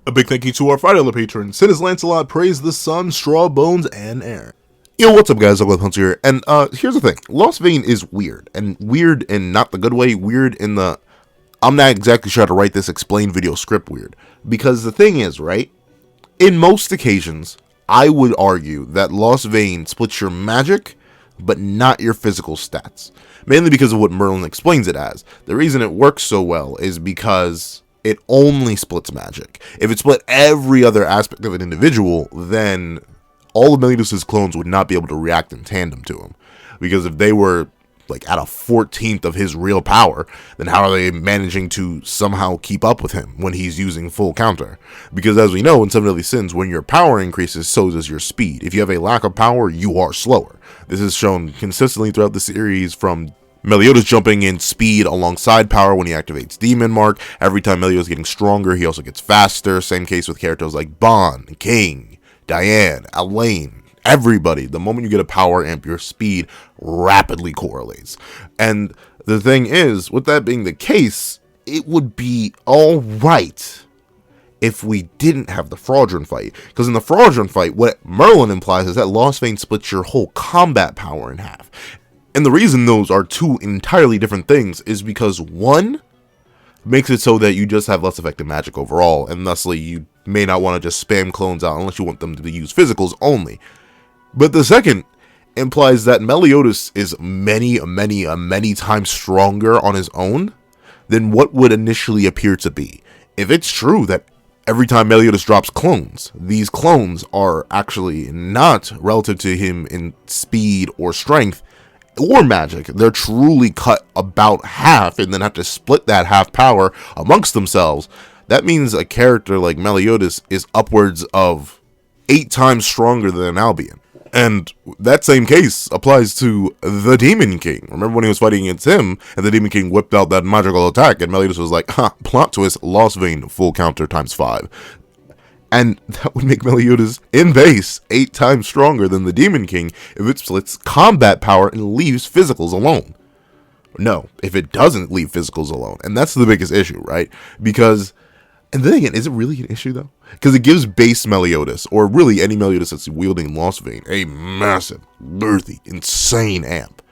A big thank you to our $5 patrons, Sinus Lancelot, Praise the Sun, Straw Bones, and Aaron. Yo, what's up guys, Ugly Hunter here, and here's the thing, Lostvayne is weird, and weird in not the good way, weird in the, I'm not exactly sure how to write this explain video script weird, because the thing is, right, in most occasions, I would argue that Lostvayne splits your magic, but not your physical stats, mainly because of what Merlin explains it as. The reason it works so well is because it only splits magic. If it split every other aspect of an individual, then all of Meliodas' clones would not be able to react in tandem to him. Because if they were like at a 14th of his real power, then how are they managing to somehow keep up with him when he's using full counter? Because as we know in Seven Deadly Sins, when your power increases, so does your speed. If you have a lack of power, you are slower. This is shown consistently throughout the series, from Meliodas jumping in speed alongside power when he activates Demon Mark. Every time Meliodas is getting stronger, he also gets faster. Same case with characters like Bond, King, Diane, Elaine, everybody. The moment you get a power amp, your speed rapidly correlates. And the thing is, with that being the case, it would be alright if we didn't have the fraudulent fight. Because in the fraudulent fight, what Merlin implies is that Lostvayne splits your whole combat power in half. And the reason those are two entirely different things is because one makes it so that you just have less effective magic overall, and thusly you may not want to just spam clones out unless you want them to use physicals only. But the second implies that Meliodas is many times stronger on his own than what would initially appear to be. If it's true that every time Meliodas drops clones, these clones are actually not relative to him in speed or strength or magic, they're truly cut about half and then have to split that half power amongst themselves, that means a character like Meliodas is upwards of 8 times stronger than Albion. And that same case applies to the Demon King. Remember when he was fighting against him, and the Demon King whipped out that magical attack, and Meliodas was like, plot twist, Lostvayne, full counter times 5. And that would make Meliodas, in base, 8 times stronger than the Demon King if it splits combat power and leaves physicals alone. No, if it doesn't leave physicals alone. And that's the biggest issue, right? Because, and then again, is it really an issue though? Because it gives base Meliodas, or really any Meliodas that's wielding Lostvayne, a massive, girthy, insane amp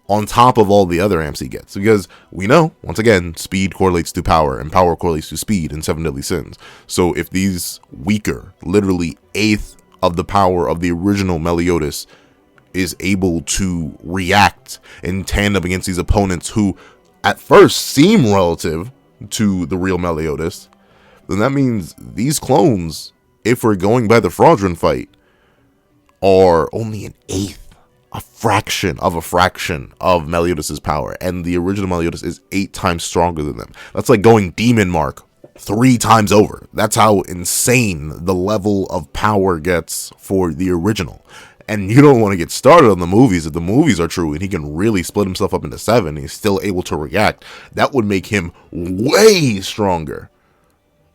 on top of all the other amps he gets. Because we know, once again, speed correlates to power, and power correlates to speed in Seven Deadly Sins. So if these weaker, literally 1/8 of the power of the original Meliodas is able to react in tandem against these opponents who at first seem relative to the real Meliodas, then that means these clones, if we're going by the fraudulent fight, are only 1/8. A fraction of Meliodas' power, and the original Meliodas is 8 times stronger than them. That's like going Demon Mark 3 times over. That's how insane the level of power gets for the original. And you don't want to get started on the movies. If the movies are true and he can really split himself up into 7 and he's still able to react, that would make him way stronger.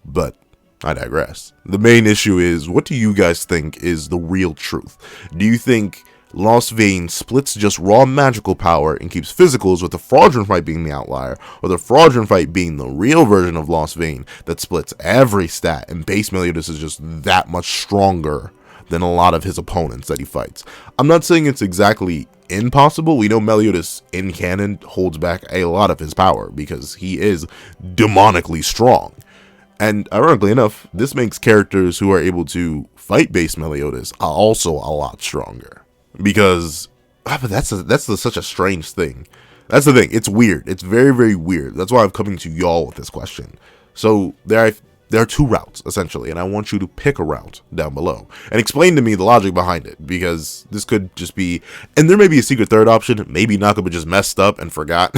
But I digress. The main issue is, what do you guys think is the real truth? Do you think Lostvayne splits just raw magical power and keeps physicals, with the fraudulent fight being the outlier, or the fraudulent fight being the real version of Lostvayne that splits every stat, and base Meliodas is just that much stronger than a lot of his opponents that he fights? I'm not saying it's exactly impossible. We know Meliodas in canon holds back a lot of his power because he is demonically strong. And ironically enough, this makes characters who are able to fight base Meliodas also a lot stronger. Because, but that's such a strange thing. That's the thing. It's weird. It's very weird. That's why I'm coming to y'all with this question. So there are 2 routes essentially, and I want you to pick a route down below and explain to me the logic behind it. Because this could just be, and there may be a secret third option. Maybe Nakaba just messed up and forgot.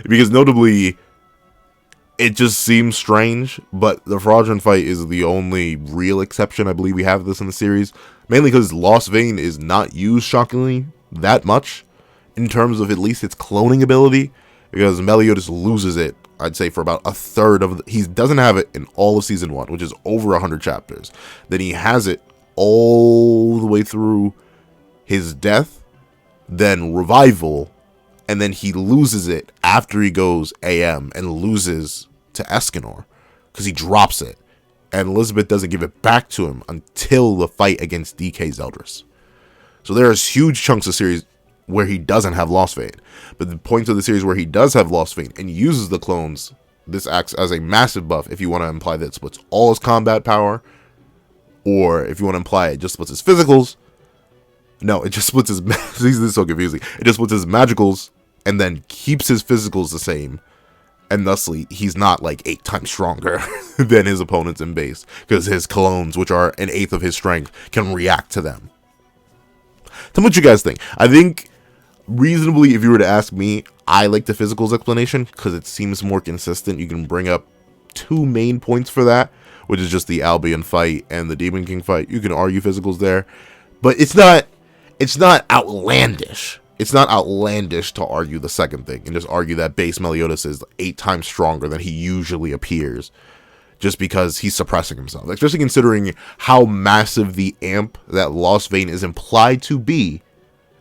Because notably, it just seems strange, but the fraudulent fight is the only real exception I believe we have this in the series. Mainly because Lostvayne is not used, shockingly, that much in terms of at least its cloning ability. Because Meliodas loses it, I'd say, for about a third of he doesn't have it in all of Season 1, which is over 100 chapters. Then he has it all the way through his death, then revival, and then he loses it after he goes AM and loses to Escanor, because he drops it. and Elizabeth doesn't give it back to him until the fight against DK Zeldris. So there's huge chunks of series where he doesn't have Lostvayne, but the points of the series where he does have Lostvayne and uses the clones, this acts as a massive buff if you want to imply that it splits all his combat power, or if you want to imply it just splits his physicals. No, it just splits his, this is so confusing, it just splits his magicals and then keeps his physicals the same, and thusly he's not like 8 times stronger than his opponents in base, because his clones, which are 1/8 of his strength, can react to them. Tell me what you guys think. I think, reasonably, if you were to ask me, I like the physicals explanation because it seems more consistent. You can bring up 2 main points for that, which is just the Albion fight and the Demon King fight. You can argue physicals there, but it's not outlandish. It's not outlandish to argue the second thing and just argue that base Meliodas is 8 times stronger than he usually appears, just because he's suppressing himself. Especially considering how massive the amp that Lostvayne is implied to be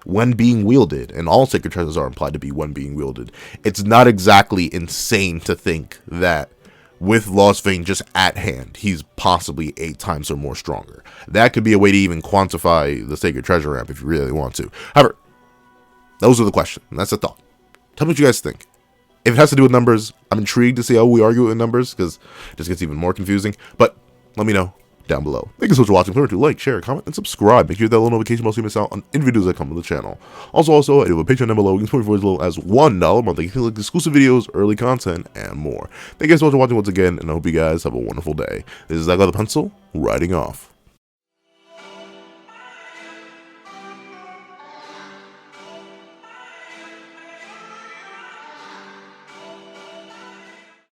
when being wielded, and all sacred treasures are implied to be when being wielded. It's not exactly insane to think that with Lostvayne just at hand, he's possibly 8 times or more stronger. That could be a way to even quantify the sacred treasure amp if you really want to. However, those are the questions, and that's the thought. Tell me what you guys think. If it has to do with numbers, I'm intrigued to see how we argue with numbers, because it just gets even more confusing. But let me know down below. Thank you so much for watching. Remember to like, share, comment, and subscribe. Make sure you hit that little notification bell so you miss out on any videos that come to the channel. Also, I do have a Patreon down below. You can support me for as little as $1 a month. You can like exclusive videos, early content, and more. Thank you guys so much for watching once again, and I hope you guys have a wonderful day. This is That Guy with the Pencil, writing off.